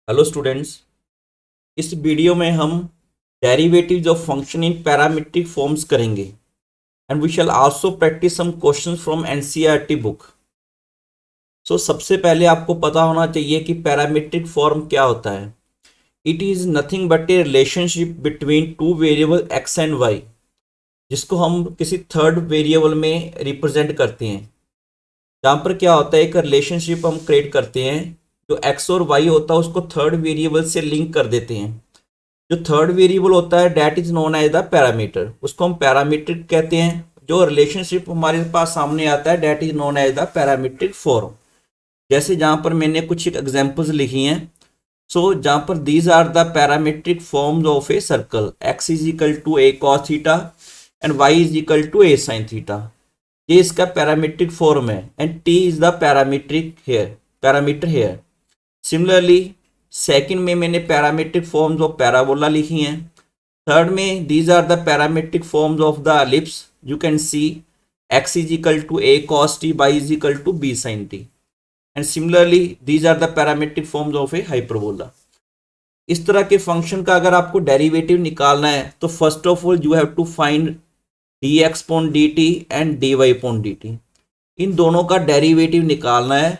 Hello students. इस video में हम derivatives of function in parametric forms करेंगे and we shall also practice some questions from NCERT book. सबसे पहले आपको पता होना चाहिए कि पैरामीट्रिक फॉर्म क्या होता है। It is nothing but a relationship between two variable x and y, जिसको हम किसी थर्ड वेरिएबल में रिप्रेजेंट करते हैं। जहाँ पर क्या होता है, एक रिलेशनशिप हम क्रिएट करते हैं, जो एक्स और वाई होता है उसको थर्ड वेरिएबल से लिंक कर देते हैं। जो थर्ड वेरिएबल होता है that is known as the parameter, उसको हम पैरामीट्रिक कहते हैं। जो रिलेशनशिप हमारे पास सामने आता है that is known as the parametric form. जैसे जहाँ पर मैंने कुछ एग्जांपल्स लिखी हैं। जहाँ पर these are the parametric forms of a circle, x is equal to a cos theta and y is equal to a sine theta. ये इसका पैरामीट्रिक फॉर्म है and t is the parameter here. Similarly second में मैंने parametric forms of parabola लिखी हैं। Third में these are the parametric forms of the ellipse. You can see x is equal to a cos t, y is equal to b sine t, and similarly these are the parametric forms of a hyperbola. इस तरह के function का अगर आपको derivative निकालना है तो first of all you have to find d x upon d t and d y upon d t. इन दोनों का डेरिवेटिव निकालना है।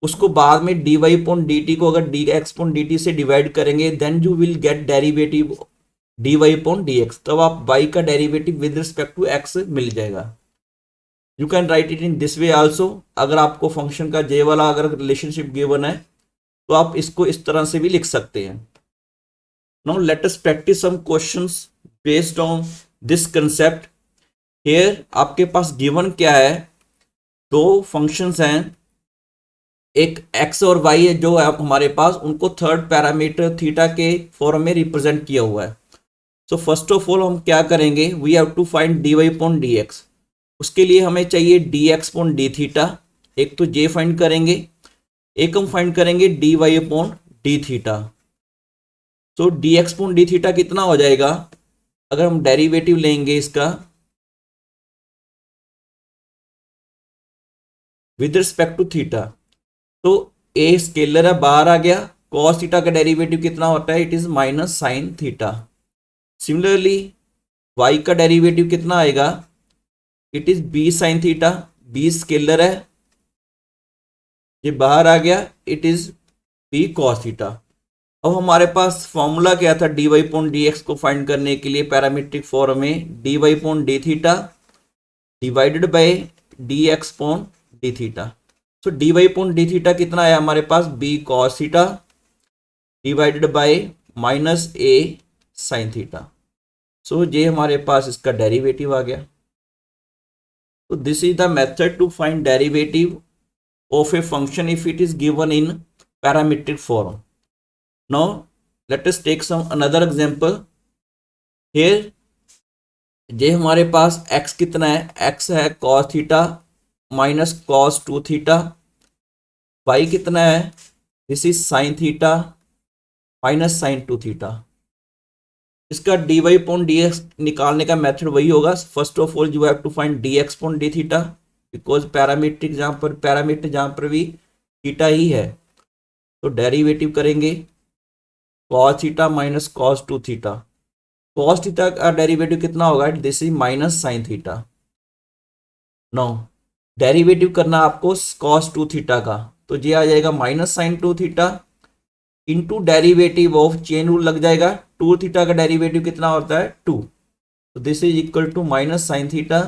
उसको बाद में d y upon d t को अगर d x upon d t से डिवाइड करेंगे then you will get derivative d y upon d x. तब आप वाई का derivative with respect to x मिल जाएगा। You can right it in this way also. अगर आपको फंक्शन का जे वाला अगर रिलेशनशिप गिवन है तो आप इसको इस तरह से भी लिख सकते हैं। Now let us practice some questions based on this concept. Here आपके पास गिवन क्या है, दो फंक्शंस हैं, एक एक्स और वाई है जो है हमारे पास, उनको थर्ड पैरामीटर थीटा के फॉर्म में रिप्रेजेंट किया हुआ है। फर्स्ट ऑफ ऑल हम क्या करेंगे, we have to find d y upon d x. उसके लिए हमें चाहिए d x upon d theta. एक तो जे फाइंड करेंगे, एक हम फाइंड करेंगे d y upon d theta. D x upon d theta कितना हो जाएगा, अगर हम डेरिवेटिव लेंगे इसका विद रिस्पेक्ट टू थीटा, तो ए स्केलर है बाहर आ गया, कॉस थीटा का डेरिवेटिव कितना होता है, it is minus sine theta. Similarly y का डेरिवेटिव कितना आएगा, it is b sine theta. B scalar है, ये बाहर आ गया, it is b cos theta. अब हमारे पास फॉर्मूला क्या था d y upon d x को फाइंड करने के लिए पैरामीट्रिक फॉर्म में, d y upon d theta divided by d x upon d theta. D y upon d theta कितना है हमारे पास, b cos theta divided by minus a sine theta. ये हमारे पास इसका डेरिवेटिव आ गया। This is the method to find derivative of a function if it is given in parametric form. Now let us take some another example. Here जे हमारे पास x कितना है, x है cos theta minus cos two theta. Y कितना है, this is sine theta minus sine two theta. इसका D y upon d x निकालने का मेथड वही होगा। First of all you have to find d x upon d theta, because parametric parameter जहाँ पर भी थीटा ही है, तो डेरिवेटिव करेंगे cos theta minus cos two theta. Cos theta का डेरिवेटिव कितना होगा, this is minus sine theta. No derivative करना आपको कॉस टू थीटा का, तो ये आ जाएगा minus sine two theta into derivative of chain rule लग जाएगा, टू थीटा का डेरिवेटिव कितना होता है 2, तो this is equal to minus sine theta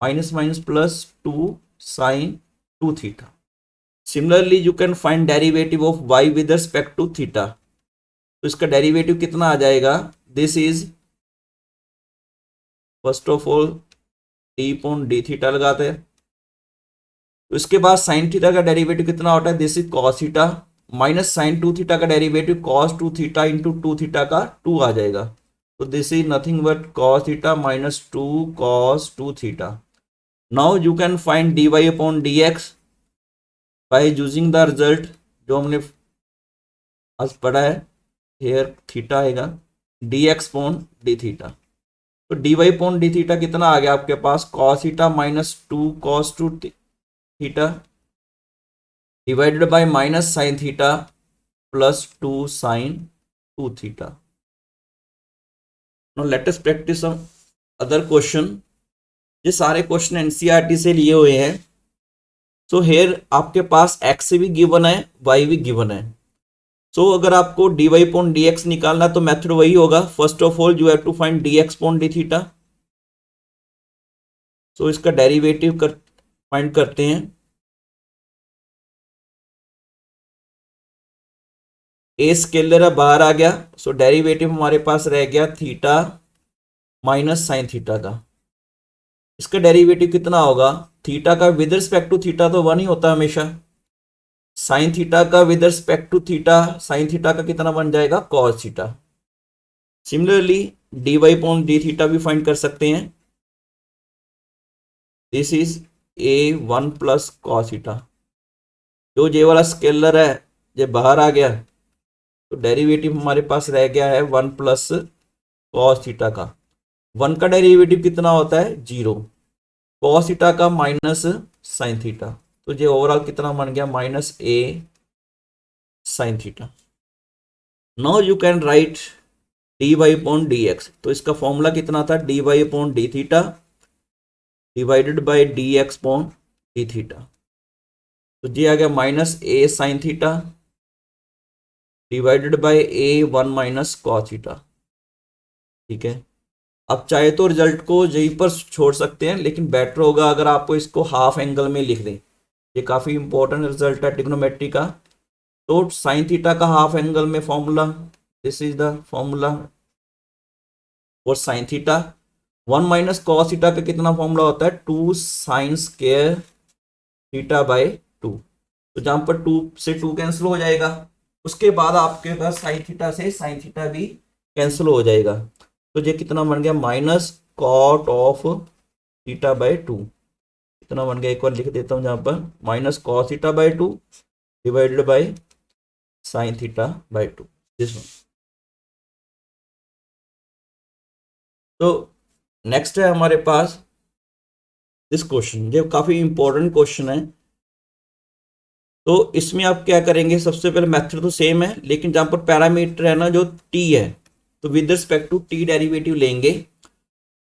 minus minus plus 2 sine 2 theta. Similarly you can find derivative of y with respect to theta. तो इसका derivative कितना आ जाएगा, this is first of all d upon d theta लगाते हैं, तो इसके बाद साइन थीटा का डेरिवेटिव कितना होता है, this is cos theta minus sine two theta का derivative cos two theta into two theta का 2 आ जाएगा, तो this is nothing but cos theta minus 2 cos two theta. Now you can find d y upon d x by using the result जो हमने आज पढ़ा है। हेयर थीटा आएगा d x upon d theta, तो d y upon d theta कितना आ गया आपके पास, cos theta minus 2 cos two theta divided by minus sine theta plus 2 sine 2 theta. Now let us practice some other question. ये सारे question NCERT से लिए हुए हैं। सो हेयर आपके पास एक्स भी गिवन है, वाई भी गिवन है। सो अगर आपको d y upon d x निकालना तो मेथड वही होगा। First of all you have to find d x upon d theta. So इसका डेरिवेटिव फाइंड करते हैं। ए स्केलर है, बाहर आ गया। सो डेरिवेटिव हमारे पास रह गया थीटा माइनस साइन थीटा का। इसका डेरिवेटिव कितना होगा? थीटा का विद रिस्पेक्ट टू थीटा तो वन ही होता है हमेशा। साइन थीटा का with respect to theta, sine theta का कितना बन जाएगा? Cos theta. Similarly d y upon d theta भी फाइंड कर सकते हैं। This is a one plus cos theta. जो जे वाला स्केलर है ये बाहर आ गया, तो डेरिवेटिव हमारे पास रह गया है वन प्लस कॉस थीटा का। वन का डेरिवेटिव कितना होता है? जीरो। कॉस थीटा का माइनस साइन थीटा, तो ये ओवरऑल कितना बन गया? Minus a sine theta. Now you can write d y upon d x. तो इसका फॉर्मूला कितना था? D y upon d theta divided by d x upon d theta. तो ये आ गया minus a sine theta divided by a one minus cos theta. ठीक है, अब चाहे तो रिजल्ट को यहीं पर छोड़ सकते हैं, लेकिन बेटर होगा अगर आपको इसको हाफ एंगल में लिख दें। ये काफ़ी इंपॉर्टेंट रिजल्ट है ट्रिग्नोमेट्री का। तो साइन थीटा का हाफ एंगल में formula, this is the formula for sine theta. One minus cos theta का कितना फॉर्मूला होता है? Two sine square theta by two. तो जहां पर टू से टू कैंसिल हो जाएगा, उसके बाद आपके पास साइन थीटा से साइन थीटा भी कैंसिल हो जाएगा। तो ये कितना बन गया? Minus cot of theta by two. कितना बन गया? एक बार लिख देता हूँ जहां पर, minus cos theta by two divided by sine theta by to, this one. तो नेक्स्ट है हमारे पास दिस क्वेश्चन। ये काफी इंपॉर्टेंट क्वेश्चन है। तो इसमें आप क्या करेंगे? सबसे पहले मेथड तो सेम है, लेकिन जहां पर पैरामीटर है ना जो टी है, तो with respect to t derivative लेंगे।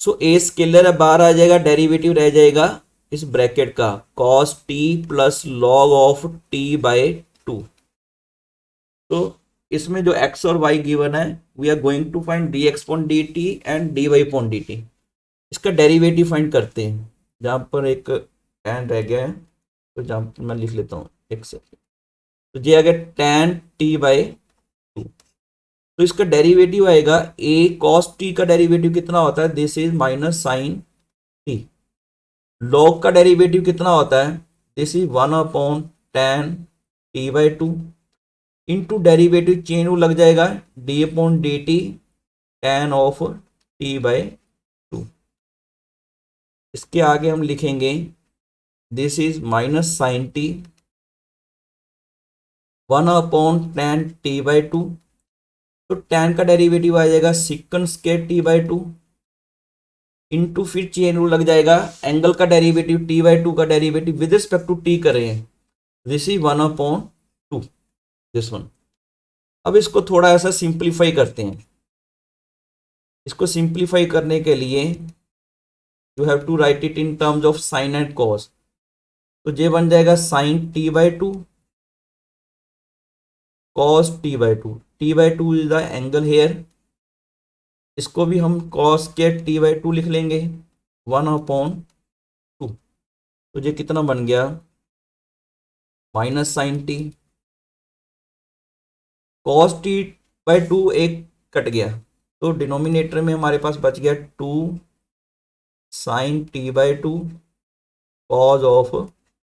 सो ए स्केलर है, बाहर आ जाएगा, डेरिवेटिव रह जाएगा इस ब्रैकेट का cos t plus log of t by two. तो इसमें जो एक्स और वाई गिवन है, we are going to find d x upon d t and d y upon d t. इसका डेरिवेटिव फाइंड करते हैं। जहां पर एक एंड रह गया है, तो जहां पर मैं लिख लेता हूँ एक सेकेंड। तो ये आ गया tan टी बाई टू। तो इसका डेरिवेटिव आएगा a cos t का डेरिवेटिव कितना होता है? This is minus sine t. Log का डेरिवेटिव कितना होता है? This is one upon tan t by two into derivative chain rule लग जाएगा d upon d t tan of t by two. इसके आगे हम लिखेंगे this is minus sine t one upon tan t by two. तो tan का derivative आ जाएगा sec square t by two into फिर चेन रूल लग जाएगा एंगल का डेरिवेटिव टी बाई टू का derivative with respect to t कर रहे हैं, this is one upon two, this one. अब इसको थोड़ा ऐसा सिंप्लीफाई करते हैं। इसको सिंप्लीफाई करने के लिए you have to write it in terms of sine and cos. तो ये बन जाएगा sine t by two cos t by two. T by two is the angle here, इसको भी हम कॉस के टी बाई टू लिख लेंगे वन अपॉन टू। तो ये कितना बन गया? Minus sine t cos t by two, एक कट गया, तो डिनोमिनेटर में हमारे पास बच गया two sine t by two cos of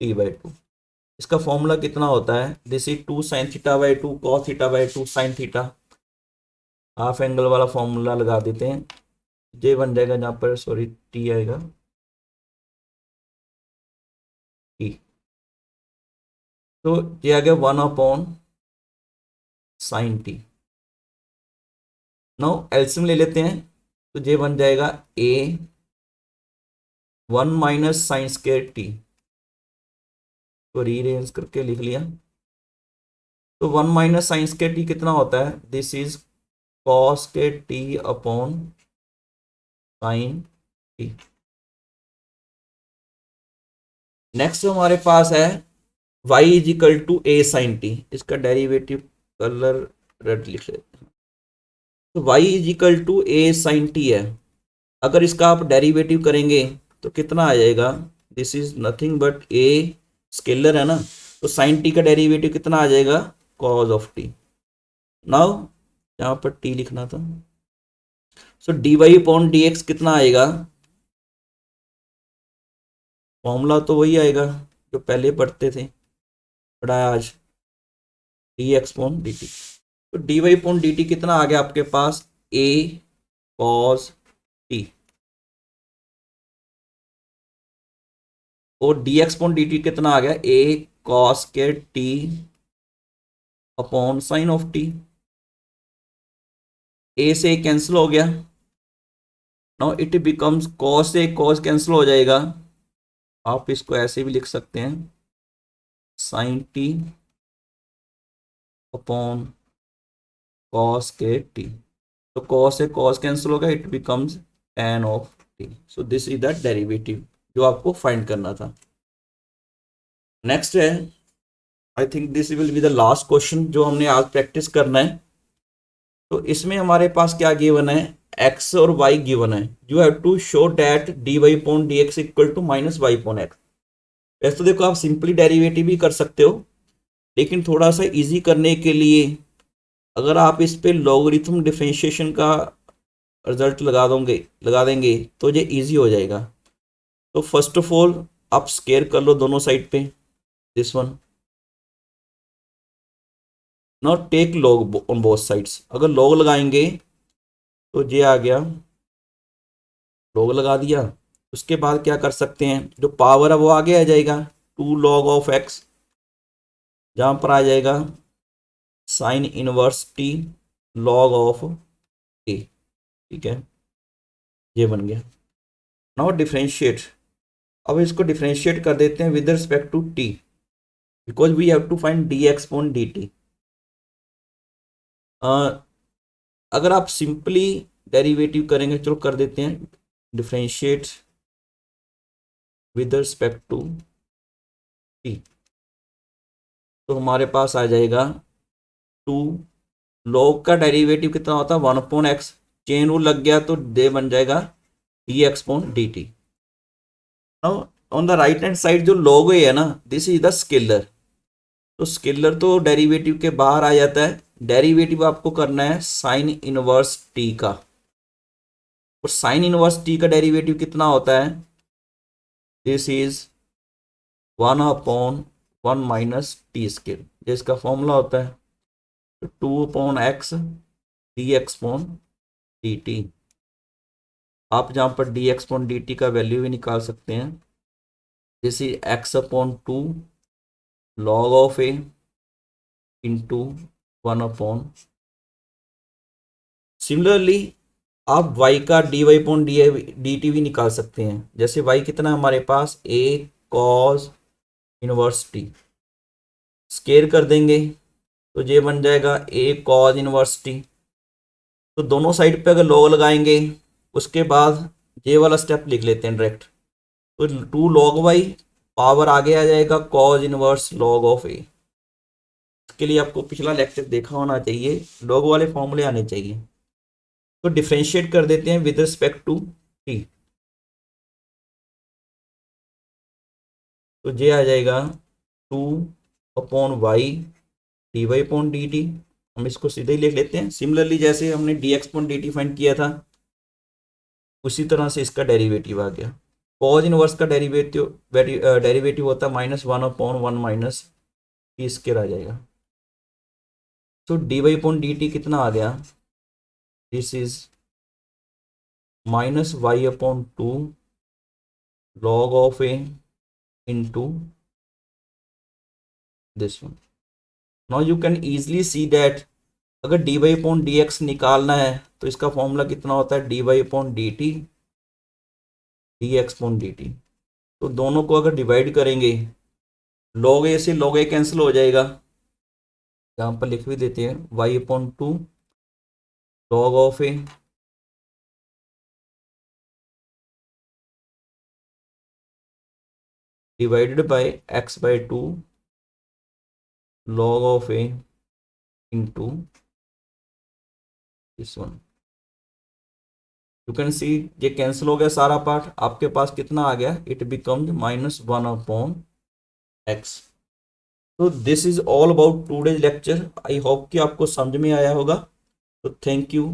t by two. इसका फॉर्मूला कितना होता है? This is two sine theta by two cos theta by two sine theta. Half angle वाला फॉर्मूला लगा देते हैं। जे बन जाएगा जहां पर, सॉरी टी आएगा टी। तो ये आ गया one upon sine t. Now LCM ले लेते हैं, तो ये बन जाएगा a one minus sine square t. तो रीअरेंज करके लिख लिया तो 1 माइनस साइंस के टी कितना होता है, दिस इज कॉस के t upon sine t. Next हमारे पास है y is equal to a sine t, इसका डेरिवेटिव कलर रेड लिख लेते हैं। तो y is equal to a sine t है, अगर इसका आप डेरिवेटिव करेंगे तो कितना आ जाएगा, this is nothing but A, scalar है ना, तो साइन टी का डेरिवेटिव कितना आ जाएगा, कॉज ऑफ टी। नाउ यहाँ पर टी लिखना था, so d y upon d x कितना आएगा, फॉर्मूला तो वही आएगा जो पहले पढ़ते थे, पढ़ाया आज, d x upon d t. तो d y upon d t कितना आ गया आपके पास, ए कॉस टी, और d x upon d t कितना आ गया, ए कॉस के t upon sine of t. A से कैंसिल हो गया, नाउ इट बिकम्स कॉस से कॉस कैंसिल हो जाएगा, आप इसको ऐसे भी लिख सकते हैं, साइन टी अपॉन कॉस के टी। तो कॉस से कॉस कैंसिल होगा, it becomes tan of T. So this is the derivative जो आपको फाइंड करना था। नेक्स्ट है, I think this will be the last question जो हमने आज प्रैक्टिस करना है। तो इसमें हमारे पास क्या गिवन है, x और y गिवन है, you have to show that d y upon d x equal to minus y upon x. वैसे तो देखो आप सिंपली डेरिवेटिव भी कर सकते हो, लेकिन थोड़ा सा इजी करने के लिए अगर आप इस पे लॉगरिथम डिफरेंशिएशन का रिजल्ट लगा देंगे तो ये इजी हो जाएगा। तो फर्स्ट ऑफ ऑल आप स्केयर कर लो दोनों साइड पे, this one, not take log on both sides. अगर लॉग लगाएंगे तो ये आ गया, लॉग लगा दिया, उसके बाद क्या कर सकते हैं, जो पावर है वो आगे आ जाएगा, 2 लॉग ऑफ एक्स, जहाँ पर आ जाएगा sine inverse t log of a, ठीक है, ये बन गया। नाउ डिफरेंशिएट, अब इसको डिफरेंशिएट कर देते हैं with respect to t, because we have to find d x upon d t. अगर आप सिंपली डेरिवेटिव करेंगे, चलो कर देते हैं, differentiate with respect to t, तो हमारे पास आ जाएगा 2 लॉग का डेरिवेटिव कितना होता है 1 अपॉन एक्स, चेन रूल लग गया तो दे बन जाएगा D x upon d T. On the right hand side जो लॉग है ना, दिस इज द स्केलर, तो स्केलर तो डेरिवेटिव के बाहर आ जाता है, डेरिवेटिव आपको करना है साइन इनवर्स टी का, और साइन इनवर्स टी का डेरिवेटिव कितना होता है, this is 1 upon 1 minus t square, जिसका फॉर्मूला होता है 2 upon x d x upon d t. आप जहाँ पर d x upon d t का वैल्यू भी निकाल सकते हैं, this is x upon 2 log of a into 1 upon, similarly आप y का d y upon d t भी निकाल सकते हैं, जैसे y कितना है हमारे पास, a cos inverse T, square कर देंगे तो ये बन जाएगा a कॉस इनवर्स टी। तो दोनों साइड पे अगर लॉग लगाएंगे, उसके बाद ये वाला स्टेप लिख लेते हैं डायरेक्ट, तो 2 लॉग वाई, पावर आगे आ जाएगा कॉस इनवर्स लॉग ऑफ ए। इसके लिए आपको पिछला लेक्चर देखा होना चाहिए, लॉग वाले फॉर्मूले आने चाहिए। तो डिफरेंशिएट कर देते हैं विद रिस्पेक्ट टू टी, तो ये आ जाएगा 2 upon y d y upon d t, हम इसको सीधे ही लिख लेते हैं, सिमिलरली जैसे हमने D x upon d T find किया था उसी तरह से इसका डेरिवेटिव आ गया। कॉज इनवर्स का डेरिवेटिव होता है -1 अपॉन 1 माइनस टी स्क्वायर आ जाएगा। तो d y upon d t कितना आ गया, this is minus y upon 2 log of a into this one. Now you can easily see that अगर d y upon d x निकालना है तो इसका फॉर्मूला कितना होता है, d y upon d t d x upon d t. तो दोनों को अगर डिवाइड करेंगे, लॉग ए से लॉग ए कैंसिल हो जाएगा, यहाँ पर लिख भी देते हैं y/2 log of a divided by x/2 log of a into this one. You can सी ये कैंसिल हो गया सारा पार्ट, आपके पास कितना आ गया, इट बिकम्स -1/x. तो this is all about today's lecture. I hope कि आपको समझ में आया होगा. तो थैंक यू.